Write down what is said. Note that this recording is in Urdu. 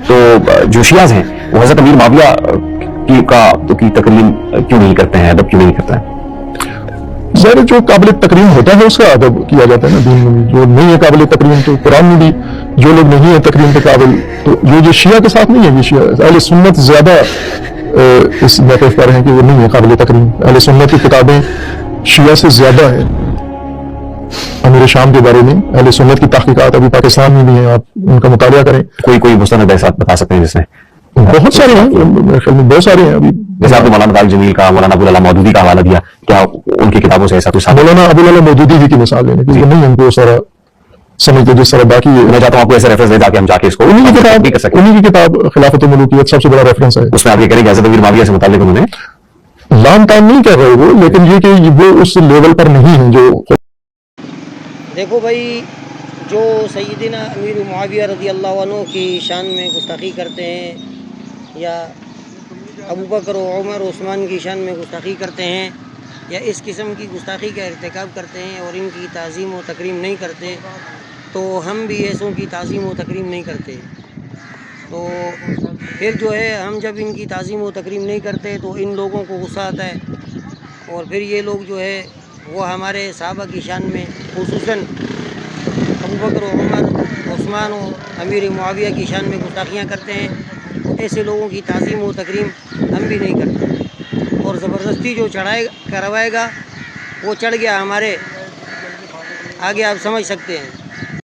تو جو شیعہ ہیں وہ حضرت امیر معاویہ کی تکریم کیوں نہیں کرتے ہیں، ادب کیوں نہیں کرتے ہیں؟ ظاہر جو قابل تکریم ہوتا ہے اس کا ادب کیا جاتا ہے نا دین میں. جو نہیں ہے قابل تکریم تو قرآن میں بھی جو لوگ نہیں ہیں تکریم کے قابل، تو یہ شیعہ کے ساتھ نہیں ہے. یہ شیعہ اہل سنت زیادہ اس موقف پر ہیں کہ وہ نہیں ہے قابل تکریم. اہل سنت کی کتابیں شیعہ سے زیادہ ہیں. امیر شام کے بارے میں اہل سنت کی تحقیقات ابھی پاکستان میں بھی ہیں، آپ ان کا مطالعہ کریں. کوئی مستند ایسا بتا سکتے ہیں جس میں؟ بہت سارے ہیں، میرے خیال میں بہت سارے ہیں. ابھی جیسے آپ نے مولانا طارق جمیل کا، مولانا ابوالعلا مودودی کا حوالہ دیا، کیا ان کی کتابوں سے ایسا کچھ ساتھ؟ مولانا ابوالعلا مودودی جی کی مثال لینے کیونکہ نہیں ان کو سارا سمجھتے جس طرح باقی میں چاہتا ہوں آپ کو ایسے ریفرنس دے تاکہ ہم جا کے اس کو انہی کر سکیں. کی کتاب خلافت و ملوکیت سب سے بڑا ریفرنس ہے. اس میں آپ یہ کریں کہ حضرت امیر معاویہ سے متعلق انہوں نے لام تام نہیں کر رہے وہ، لیکن یہ کہ وہ اس لیول پر نہیں ہیں جو. دیکھو بھائی، جو سیدنا امیر معاویہ رضی اللہ عنہ کی شان میں گستاخی کرتے ہیں، یا ابوبکر و عمر و عثمان کی شان میں گستاخی کرتے ہیں، یا اس قسم کی گستاخی کا ارتکاب کرتے ہیں اور ان کی تعظیم و تکریم نہیں کرتے، تو ہم بھی ایسوں کی تعظیم و تکریم نہیں کرتے. تو پھر جو ہے ہم جب ان کی تعظیم و تکریم نہیں کرتے تو ان لوگوں کو غصہ آتا ہے، اور پھر یہ لوگ جو ہے وہ ہمارے صحابہ کی شان میں خصوصاً ابوبکر و عمر عثمان و امیر معاویہ کی شان میں گستاخیاں کرتے ہیں. ایسے لوگوں کی تعظیم و تکریم ہم بھی نہیں کرتے، اور زبردستی جو کروائے گا وہ چڑھ گیا ہمارے آگے، آپ سمجھ سکتے ہیں.